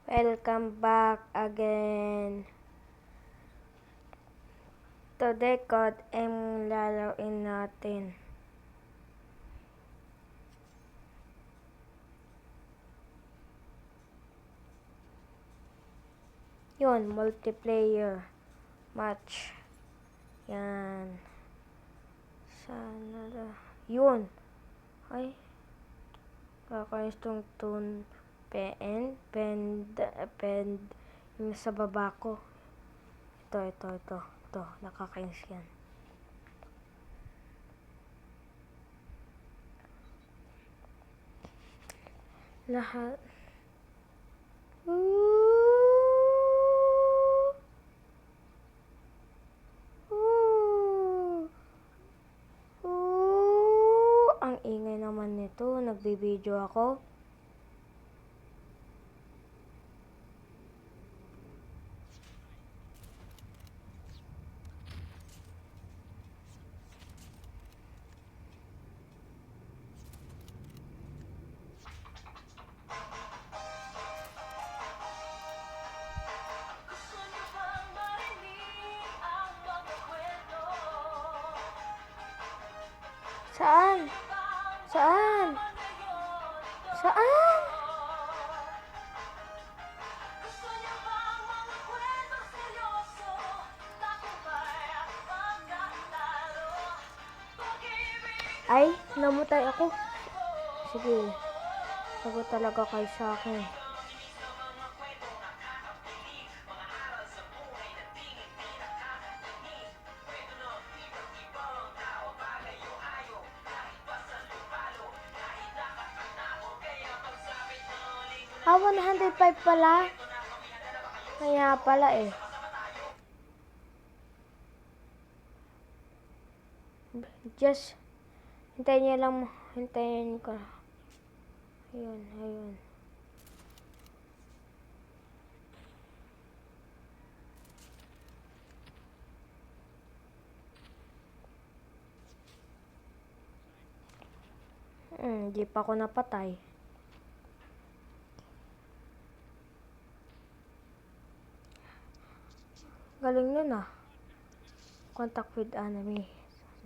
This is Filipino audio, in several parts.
Welcome back again. Today, Code M lalaroin natin. Yun, multiplayer match. Yan. Sana na. Yun. Ay. Kakayos tong tune. Pend. Yung sa baba ko. Ito. Nakakainis yan. Lahat. Ang ingay naman nito. Nagbibideo ako. Saan? Ay, namatay ako. Sige. Sagot talaga kayo sa akin. Ah, 105 pala. Kaya pala eh. Just, hintayin ko. Ayun. Di pa ako napatay. Galing nun ah. Contact with enemy.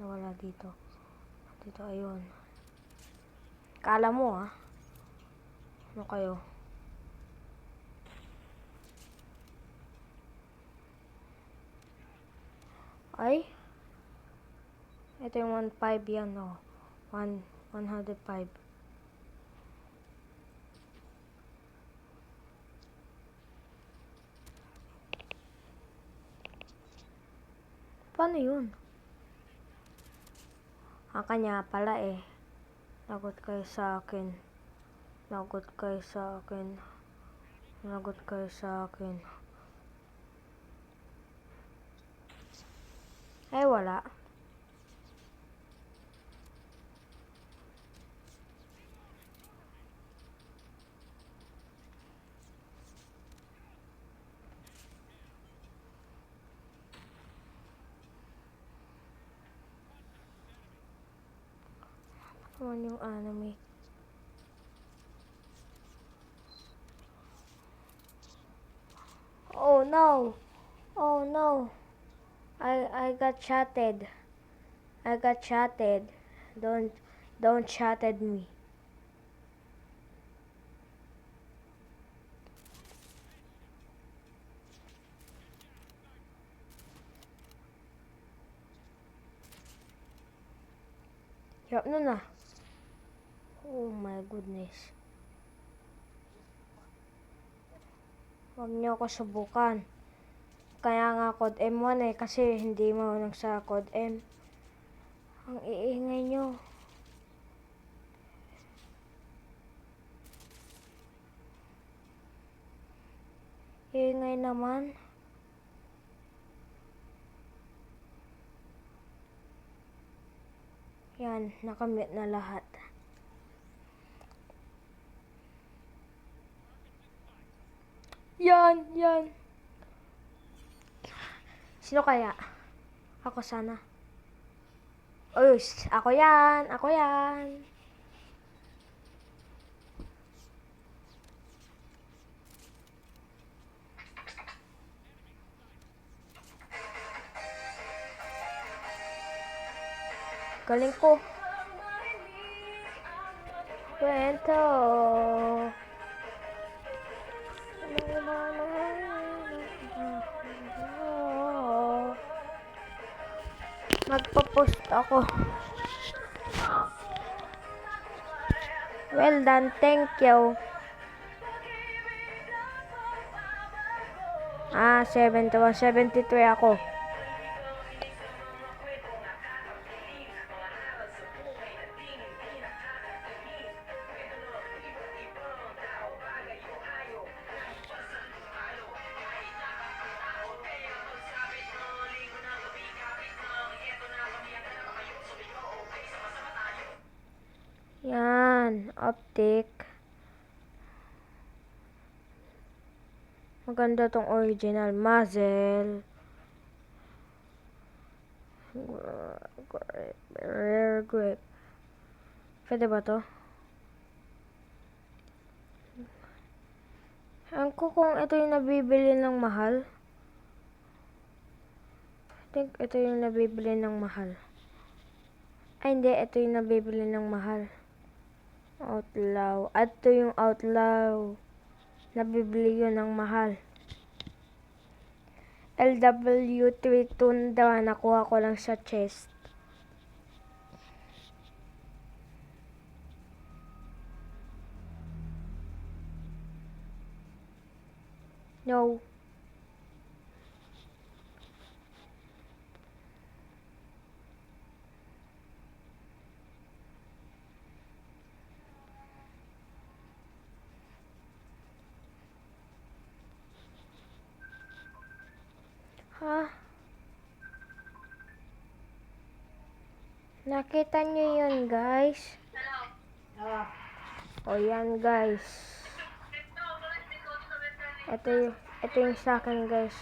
Nawala dito. Dito, ayun. Kala mo ah. Ano kayo? Ay? Ito yung 1.5 yan oh. 105. Paano yun? Kanya pala eh. Lagot kayo sa akin. Ay, wala. Ano yung enemy? Oh no. I got chatted. Don't chatted me. Hirap nun ah. Oh my goodness. Huwag niyo ako subukan. Kaya nga Code M1 eh, kasi hindi marunong sa Code M. Ang iingay nyo. Iingay naman. Yan, nakamute na lahat. Yan. Sino kaya? Ako sana. Uy, ako yan. Galing ko. Kwento. Magpo-post ako. Well done, thank you. 73 ako. Yan, optic. Maganda tong original muzzle. Rare grip. Pwede ba to? Ewan ko kung ito yung nabibili ng mahal. I think ito yung nabibili ng mahal. Ay, hindi. Ito yung nabibili ng mahal. Outlaw. Ito yung outlaw. Nabibili yun ng mahal. LW3 Tundra. Nakuha ko lang sa chest. No. Ha? Nakita nyo yun, guys? O yan, guys. Ito yung sa akin, guys.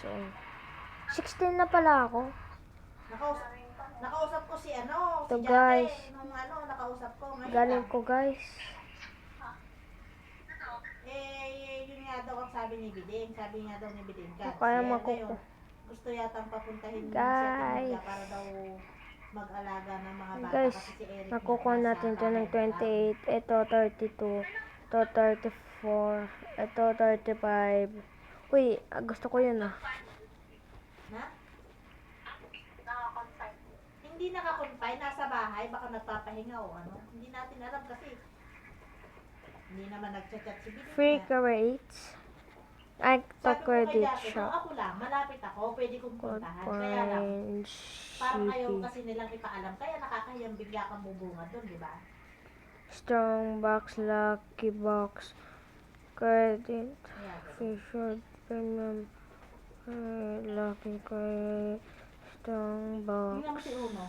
16 na pala ako. Nakausap ko si Ito, si guys. Jate, nung nakausap ko ngayon. Galing ko, guys. Yun nga daw ang sabi ni Biding. Sabi nga daw ni Biding. Kaya makuko. Gusto yatang papuntahin Guys. siya para daw mag-alaga ng mga bata. Guys, Kasi si Eric nakukuha natin ito ng 28. Ito, 32. Ito, 34. Ito, 35. Uy, gusto ko yun ah. Na? Hindi naka-confine. Nasa bahay. Baka nagpapahinga o ano. Hindi natin alam kasi. Hindi naman nag-chat si Biding. Free crates. Ay, to Sabi ko kay credit Jate, shop. ako lang, malapit ako, pwede kong Code puntahan. Kaya lang, point parang ayaw city. kasi nilang ipaalam. Kaya nakakahiyang bigla kang bubunga doon, di ba? Strong box, lucky box, credit, Kaya, featured premium, lucky credit, strong tingnan mo box. si Uno.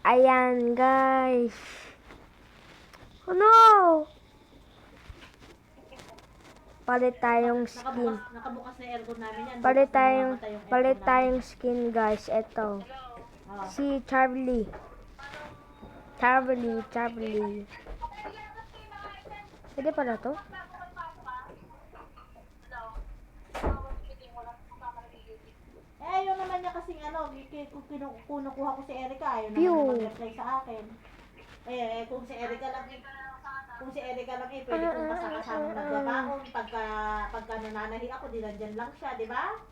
Ayan, guys. Oh no! Palit tayong skin. Nakabukas na aircon namin yan. Palit Bukas na tayong, mamamatay yung palit aircon tayong skin, guys. Ito. namin. Si Charlie. Charlie. Pwede pala to? Yun naman niya kasing kung kinukuha ko si Erica, ayaw naman Pew. niya mag-reply sa akin. Kung si Erica lang, pwede kong kasama-kasama nagbabaon. Pagka nananahi ako, di nandyan lang siya, di ba?